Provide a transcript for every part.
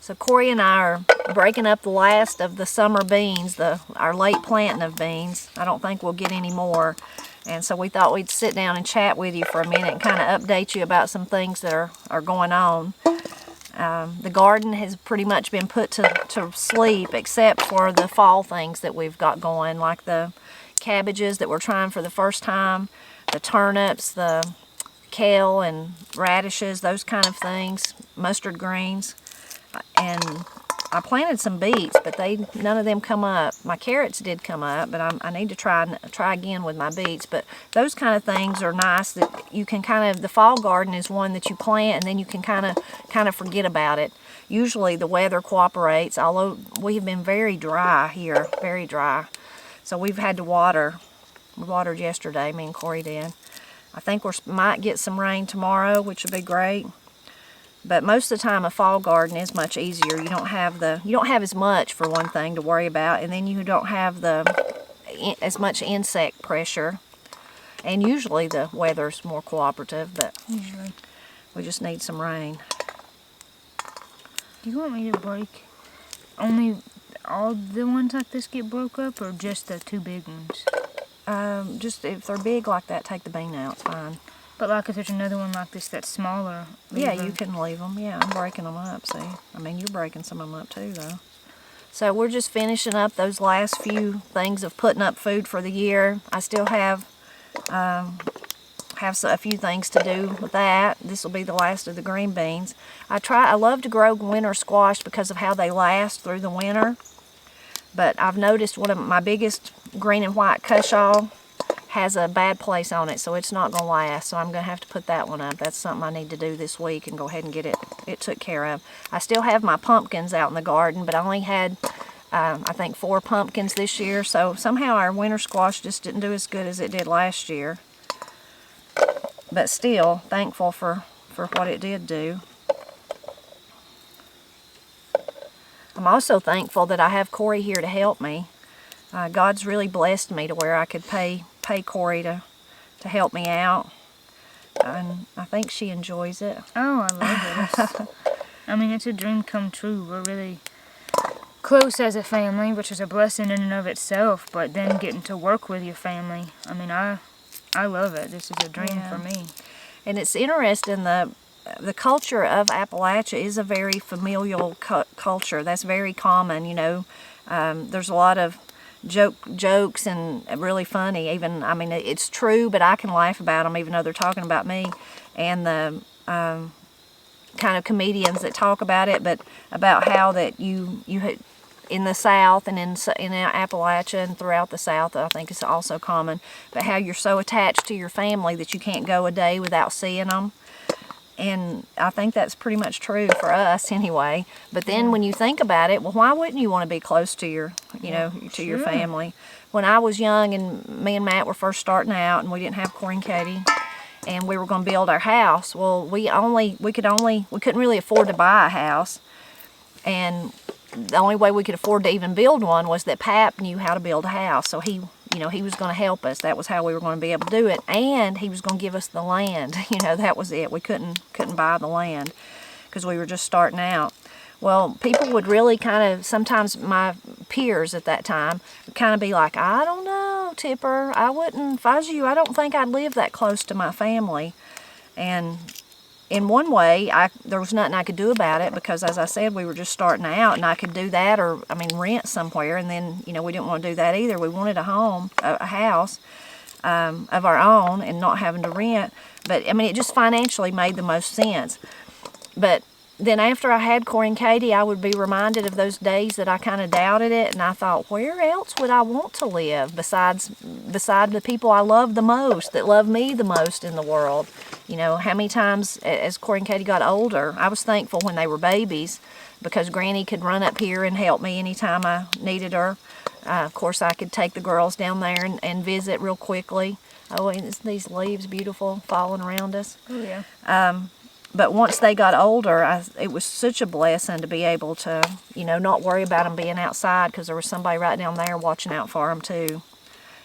So Corie and I are breaking up the last of the summer beans, our late planting of beans. I don't think we'll get any more. And so we thought we'd sit down and chat with you for a minute and kind of update you about some things that are going on. The garden has pretty much been put to sleep except for the fall things that we've got going, like the cabbages that we're trying for the first time, the turnips, the kale and radishes, those kind of things, mustard greens. And I planted some beets, but none of them come up. My carrots did come up, but I need to try again with my beets. But those kind of things are nice that you can the fall garden is one that you plant and then you can kind of forget about it. Usually the weather cooperates, although we have been very dry here, very dry. So we've had to water. We watered yesterday, me and Corie did. I think we might get some rain tomorrow, which would be great. But most of the time, a fall garden is much easier. You don't have as much, for one thing, to worry about, and then you don't have as much insect pressure. And usually the weather's more cooperative, but usually we just need some rain. Do you want me to break only all the ones like this get broke up, or just the two big ones? Just if they're big like that, take the bean out. It's fine. But like if there's another one like this that's smaller. Yeah, you can leave them. Yeah, I'm breaking them up, see. I mean, you're breaking some of them up too, though. So we're just finishing up those last few things of putting up food for the year. I still have a few things to do with that. This will be the last of the green beans. I love to grow winter squash because of how they last through the winter. But I've noticed one of my biggest green and white cushaw has a bad place on it, so it's not going to last. So I'm going to have to put that one up. That's something I need to do this week and go ahead and get it took care of. I still have my pumpkins out in the garden, but I only had, I think, 4 pumpkins this year. So somehow our winter squash just didn't do as good as it did last year. But still, thankful for what it did do. I'm also thankful that I have Corie here to help me. God's really blessed me to where I could pay Corie to help me out, and I think she enjoys it. Oh, I love it. I mean, it's a dream come true. We're really close as a family, which is a blessing in and of itself, but then getting to work with your family, I mean, I love it. This is a dream for me. And it's interesting, the culture of Appalachia is a very familial culture. That's very common, you know. There's a lot of jokes and really funny. Even, I mean, it's true, but I can laugh about them even though they're talking about me. And the kind of comedians that talk about it, but about how that you in the South and in Appalachia and throughout the South, I think it's also common, but how you're so attached to your family that you can't go a day without seeing them. And I think that's pretty much true for us anyway. But then when you think about it, well, why wouldn't you want to be close to your, your family? When I was young and me and Matt were first starting out and we didn't have Corie and Katie and we were going to build our house, well, we couldn't really afford to buy a house. And the only way we could afford to even build one was that Pap knew how to build a house. So he was going to help us. That was how we were going to be able to do it. And he was going to give us the land. That was it. We couldn't buy the land because we were just starting out. Well, people would really sometimes my peers at that time would kind of be like, I don't know, Tipper, I wouldn't, if I was you, I don't think I'd live that close to my family. And in one way, there was nothing I could do about it because, as I said, we were just starting out, and I could do that or, rent somewhere. And then, we didn't want to do that either. We wanted a home, a house of our own and not having to rent. But, it just financially made the most sense. But then after I had Corie and Katie, I would be reminded of those days that I kind of doubted it, and I thought, where else would I want to live beside the people I love the most, that love me the most in the world? How many times as Corie and Katie got older, I was thankful when they were babies because Granny could run up here and help me anytime I needed her. Of course, I could take the girls down there and visit real quickly. Oh, and these leaves beautiful falling around us. Oh, yeah. But once they got older, it was such a blessing to be able to, not worry about them being outside because there was somebody right down there watching out for them too.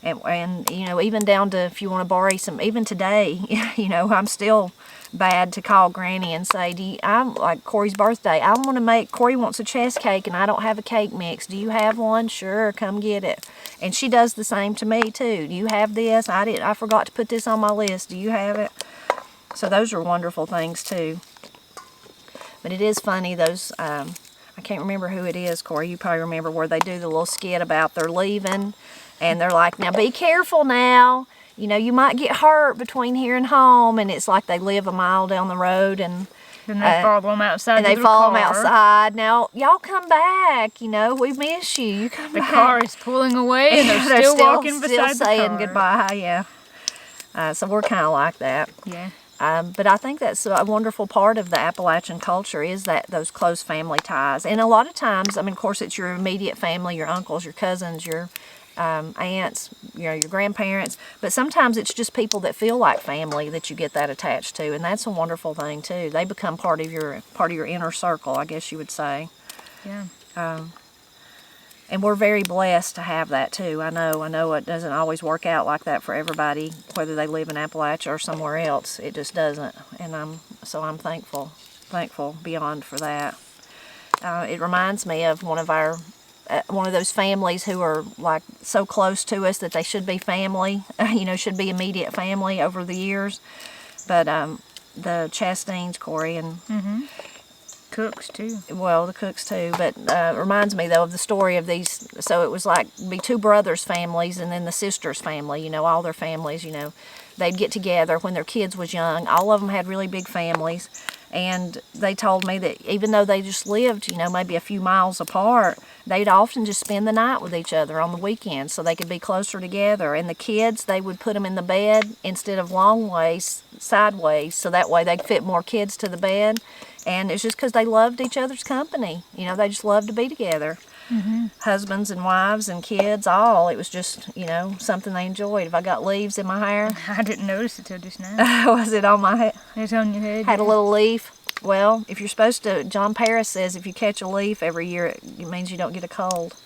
And you know, even down to if you want to borrow some, even today, you know, I'm still bad to call Granny and say, I'm like Corey's birthday, I want to make, Corie wants a chest cake and I don't have a cake mix. Do you have one? Sure, come get it. And she does the same to me too. Do you have this? I forgot to put this on my list. Do you have it? So those are wonderful things too. But it is funny, those, I can't remember who it is, Corie, you probably remember, where they do the little skit about they're leaving, and they're like, now be careful now, you know, you might get hurt between here and home, and it's like they live a mile down the road, and then they follow them outside. And they follow them outside. Now, y'all come back, you know, we miss you. You come back. The car is pulling away, and they're still walking beside the car. Still saying goodbye, yeah. So we're kind of like that. Yeah. But I think that's a wonderful part of the Appalachian culture, is that those close family ties. And a lot of times, I mean, of course, it's your immediate family, your uncles, your cousins, your aunts, you know, your grandparents. But sometimes it's just people that feel like family that you get that attached to, and that's a wonderful thing too. They become part of your inner circle, I guess you would say. Yeah. And we're very blessed to have that too. I know it doesn't always work out like that for everybody, whether they live in Appalachia or somewhere else. It just doesn't. And I'm thankful beyond for that. It reminds me of one of those families who are like so close to us that they should be family, you know, should be immediate family over the years. But the Chastains, Corie, and Cooks too. Well, the Cooks too, but it reminds me though of the story of these. So it was like be two brothers' families and then the sisters' family, you know, all their families, you know, they'd get together when their kids was young. All of them had really big families, and they told me that even though they just lived, you know, maybe a few miles apart, they'd often just spend the night with each other on the weekends so they could be closer together. And the kids, they would put them in the bed instead of long ways, sideways, so that way they'd fit more kids to the bed. And it's just because they loved each other's company. You know, they just loved to be together. Husbands and wives and kids, all. It was just, you know, something they enjoyed. If I got leaves in my hair. I didn't notice it till just now. Was it on my head? It's on your head. Had a little leaf. Well, if you're supposed to, John Paris says if you catch a leaf every year, it means you don't get a cold.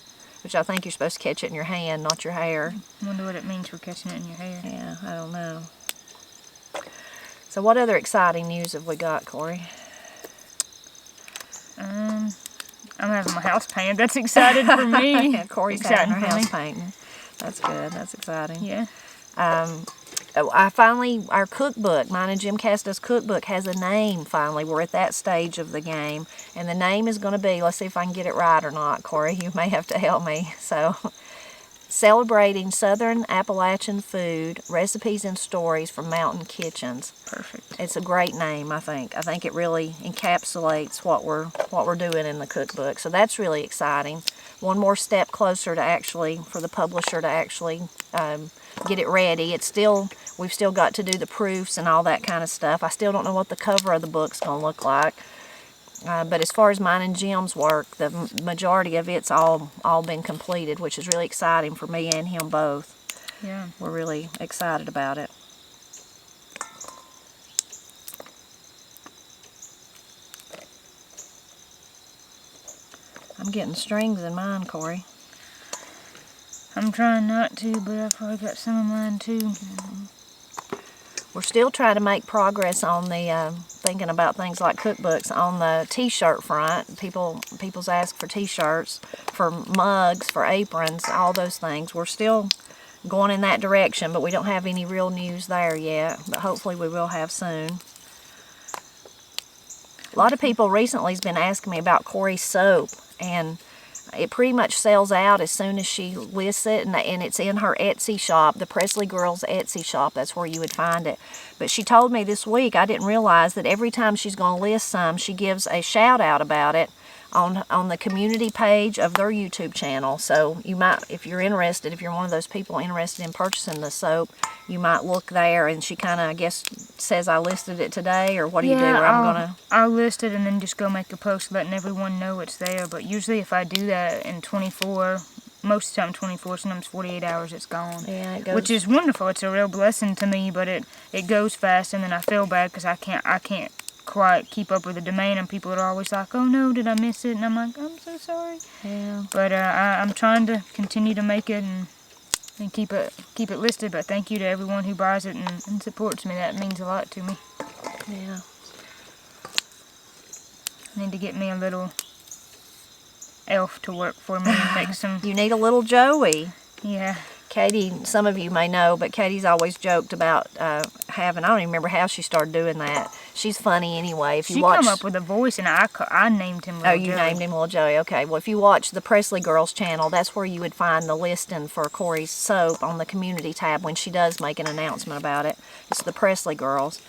Which I think you're supposed to catch it in your hand, not your hair. I wonder what it means for catching it in your hair. Yeah, I don't know. So what other exciting news have we got, Corie? I'm having my house painted. That's exciting for me. Yeah, Corie's having her house painting. That's good. That's exciting. Yeah. Our cookbook, mine and Jim Casta's cookbook, has a name finally. We're at that stage of the game. And the name is going to be, let's see if I can get it right or not, Corie. You may have to help me. So, Celebrating Southern Appalachian Food, Recipes and Stories from Mountain Kitchens. Perfect. It's a great name, I think. I think it really encapsulates what we're doing in the cookbook. So that's really exciting. One more step closer to for the publisher to get it ready. We've still got to do the proofs and all that kind of stuff. I still don't know what the cover of the book's going to look like. But as far as mine and Jim's work, the majority of it's all been completed, which is really exciting for me and him both. Yeah. We're really excited about it. I'm getting strings in mine, Corie. I'm trying not to, but I've probably got some of mine too. We're still trying to make progress on the thinking about things like cookbooks on the t-shirt front. People's ask for t-shirts, for mugs, for aprons, all those things. We're still going in that direction, but we don't have any real news there yet. But hopefully we will have soon. A lot of people recently has been asking me about Corie's soap, and it pretty much sells out as soon as she lists it, and it's in her Etsy shop, the Pressley Girls Etsy shop. That's where you would find it. But she told me this week, I didn't realize that every time she's going to list some, she gives a shout out about it on the community page of their YouTube channel. So you might, if you're interested, if you're one of those people interested in purchasing the soap, you might look there, and she kind of, I guess, says I listed it today, or what do you do? Or I'll list it and then just go make a post letting everyone know it's there. But usually if I do that in 24, most of the time 24, sometimes 48 hours, it's gone. Yeah, it goes. Which is wonderful. It's a real blessing to me, but it goes fast, and then I feel bad because I can't quite keep up with the demand, and people are always like, oh no, did I miss it? And I'm like, I'm so sorry. Yeah. But I'm trying to continue to make it, and and keep it listed. But thank you to everyone who buys it and supports me. That means a lot to me. Yeah. I need to get me a little elf to work for me and make some. You need a little Joey. Yeah. Katie, some of you may know, but Katie's always joked about having, I don't even remember how she started doing that. She's funny anyway. If you She watch, come up with a voice, and I named him Little Oh, you Joey. named him Little Joey. Okay. Well, if you watch the Presley Girls channel, that's where you would find the listing for Corie's soap on the community tab when she does make an announcement about it. It's the Presley Girls.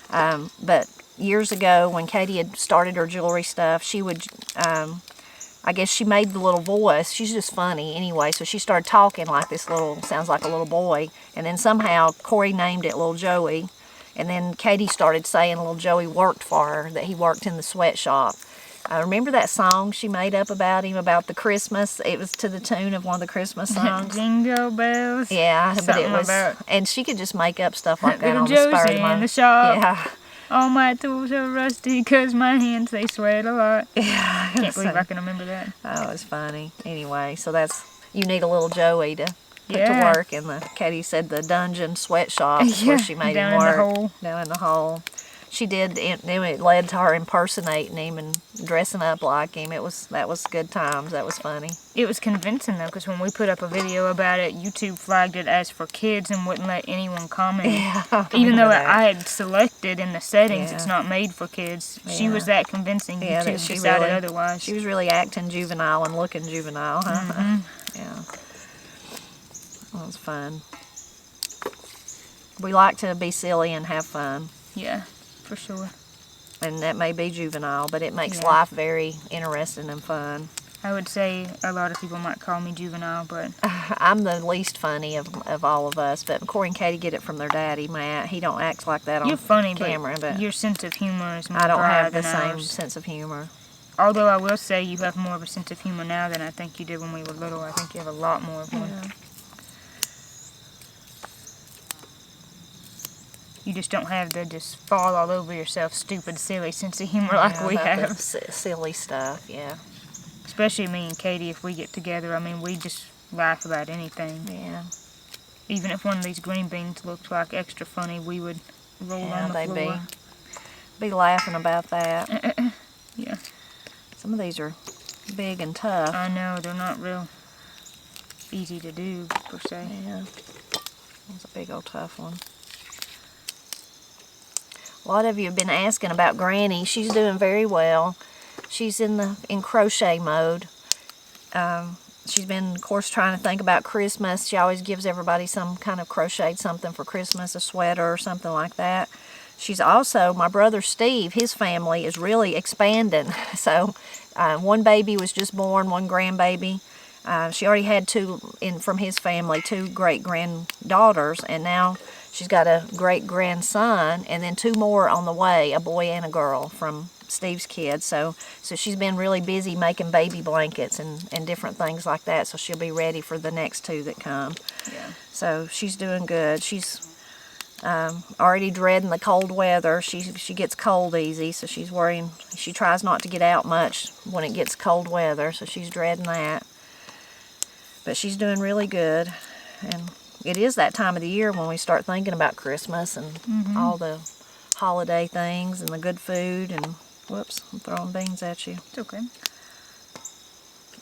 But years ago, when Katie had started her jewelry stuff, she would, I guess she made the little voice. She's just funny anyway. So she started talking like this little, sounds like a little boy. And then somehow Corie named it Little Joey. And then Katie started saying Little Joey worked for her, that he worked in the sweatshop. I remember that song she made up about him, about the Christmas. It was to the tune of one of the Christmas songs. Jingle bells. Yeah, but it was, about and she could just make up stuff like that Little on the spur Joe's of the in moment. the shop. Yeah. All my tools are rusty 'cause my hands, they sweat a lot. Yeah. Can't believe I can remember that. Oh, it's funny. Anyway, so that's, you need a little Joey to put to Yeah. work in the, Katie said the dungeon sweatshop where Yeah, she made down him in the work. hole. Down in the hole. She did, it led to her impersonating him and dressing up like him. That was good times. That was funny. It was convincing, though, because when we put up a video about it, YouTube flagged it as for kids and wouldn't let anyone comment. Yeah, I Even though remember that. I had selected in the settings, Yeah. it's not made for kids. She Yeah. was that convincing. Yeah, that YouTube she decided really- otherwise. She was really acting juvenile and looking juvenile, huh? Mm-hmm. Yeah. That was fun. We like to be silly and have fun. Yeah, for sure. And that may be juvenile, but it makes Yeah. life very interesting and fun. I would say a lot of people might call me juvenile, but I'm the least funny of all of us, but Corie and Katie get it from their daddy, Matt. He don't act like that on you're funny, camera, but your sense of humor is more I don't dry have the than same ours. sense of humor. Although I will say you have more of a sense of humor now than I think you did when we were little. I think you have a lot more of one. Yeah. You just don't have the just fall all over yourself, stupid, silly sense of humor like we about the have. silly stuff, yeah. Especially me and Katie, if we get together, I mean, we just laugh about anything. Yeah. Even if one of these green beans looked like extra funny, we would roll Yeah, on the they'd floor. be laughing about that. Yeah. Some of these are big and tough. I know, they're not real easy to do, per se. Yeah. That's a big old tough one. A lot of you have been asking about Granny. She's doing very well. She's in crochet mode. She's been, of course, trying to think about Christmas. She always gives everybody some kind of crocheted something for Christmas, a sweater or something like that. She's also, my brother Steve, his family is really expanding. So one baby was just born, one grandbaby. She already had two from his family, two great-granddaughters, and now she's got a great-grandson, and then two more on the way, a boy and a girl from Steve's kids. So she's been really busy making baby blankets and different things like that, so she'll be ready for the next two that come. Yeah. So she's doing good. She's already dreading the cold weather. She gets cold easy, so she's worrying. She tries not to get out much when it gets cold weather, so she's dreading that. But she's doing really good, and it is that time of the year when we start thinking about Christmas and all the holiday things and the good food. And whoops, I'm throwing beans at you. It's okay.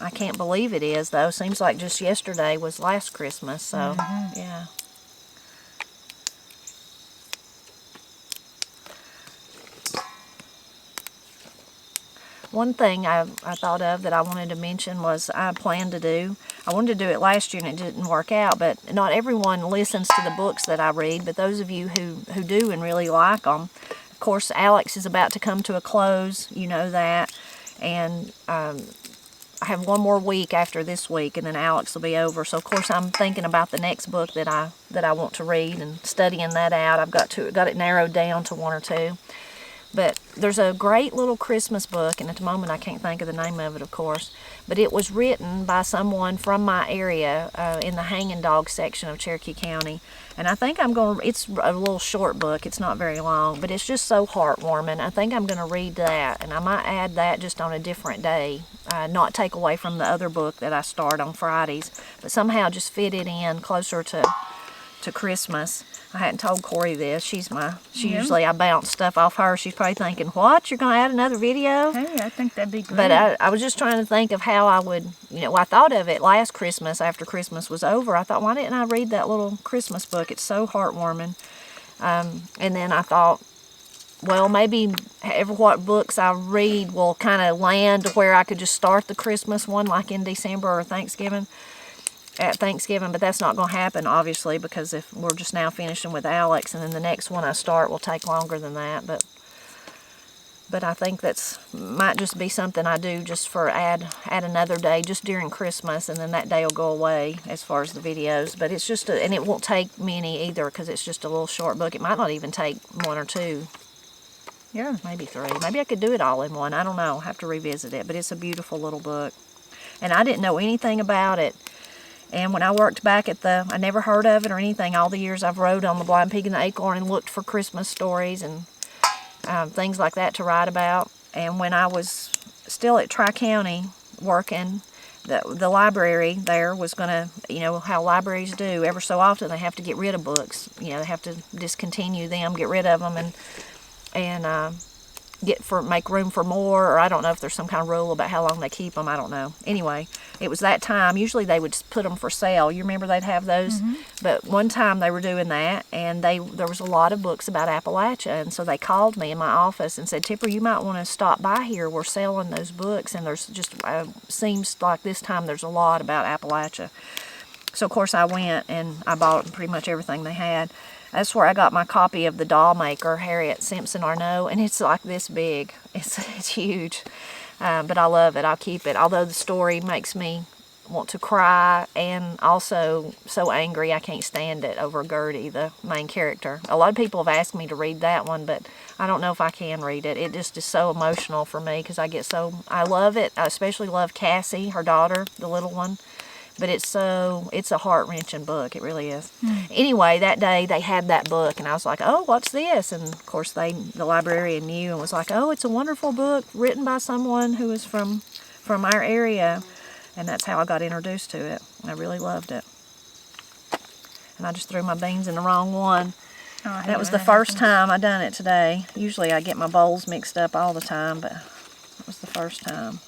I can't believe it is, though. Seems like just yesterday was last Christmas, so yeah. One thing I thought of that I wanted to mention was I wanted to do it last year and it didn't work out, but not everyone listens to the books that I read, but those of you who do and really like them, of course, Alex is about to come to a close, you know that, and I have one more week after this week and then Alex will be over, so of course I'm thinking about the next book that I want to read and studying that out. I've got it narrowed down to one or two. But there's a great little Christmas book, and at the moment I can't think of the name of it, of course, but it was written by someone from my area in the hanging dog section of Cherokee County. And I think it's a little short book, it's not very long, but it's just so heartwarming. I think I'm going to read that, and I might add that just on a different day, not take away from the other book that I start on Fridays, but somehow just fit it in closer to Christmas. I hadn't told Corie this. Usually I bounce stuff off her. She's probably thinking, what? You're going to add another video? Hey, I think that'd be great. But I was just trying to think of how I would, I thought of it last Christmas after Christmas was over. I thought, why didn't I read that little Christmas book? It's so heartwarming. And then I thought, well, maybe what books I read will kind of land to where I could just start the Christmas one like in December or at Thanksgiving, but that's not going to happen, obviously, because if we're just now finishing with Alex, and then the next one I start will take longer than that. But I think might just be something I do just for add another day just during Christmas, and then that day will go away as far as the videos. But it's just and it won't take many either, because it's just a little short book. It might not even take 1 or 2. Yeah, maybe 3. Maybe I could do it all in one. I don't know. I'll have to revisit it. But it's a beautiful little book, and I didn't know anything about it. And when I worked back I never heard of it or anything. All the years I've rode on the Blind Pig and the Acorn and looked for Christmas stories and things like that to write about. And when I was still at Tri-County working, the library there was going to, how libraries do, ever so often they have to get rid of books. They have to discontinue them, get rid of them, and make room for more, or I don't know if there's some kind of rule about how long they keep them. I don't know. Anyway, it was that time. Usually they would put them for sale. You remember they'd have those? Mm-hmm. But one time they were doing that, and there was a lot of books about Appalachia, and so they called me in my office and said, Tipper, you might want to stop by here. We're selling those books, and there's just seems like this time there's a lot about Appalachia. So, of course, I went, and I bought pretty much everything they had. That's where I got my copy of The Doll Maker, Harriet Simpson Arnault, and it's like this big. It's huge, but I love it. I'll keep it, although the story makes me want to cry and also so angry I can't stand it over Gertie, the main character. A lot of people have asked me to read that one, but I don't know if I can read it. It just is so emotional for me because I love it. I especially love Cassie, her daughter, the little one. But it's a heart-wrenching book. It really is. Anyway, that day they had that book, and I was like, oh, what's this? And, of course, the librarian knew and was like, oh, it's a wonderful book written by someone who is from our area. And that's how I got introduced to it. I really loved it. And I just threw my beans in the wrong one. Oh, that was the first time I done it today. Usually I get my bowls mixed up all the time, but it was the first time.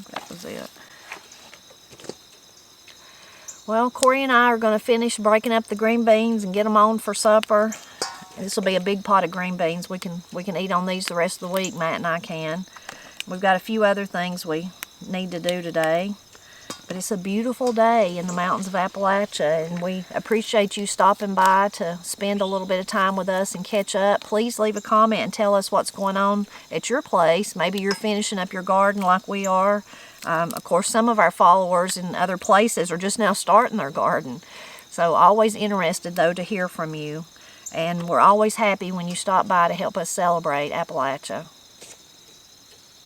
That was it. Well, Corie and I are going to finish breaking up the green beans and get them on for supper. This will be a big pot of green beans. We can eat on these the rest of the week. Matt and I can. We've got a few other things we need to do today. But it's a beautiful day in the mountains of Appalachia, and we appreciate you stopping by to spend a little bit of time with us and catch up. Please leave a comment and tell us what's going on at your place. Maybe you're finishing up your garden like we are. Of course, some of our followers in other places are just now starting their garden. So always interested, though, to hear from you. And we're always happy when you stop by to help us celebrate Appalachia.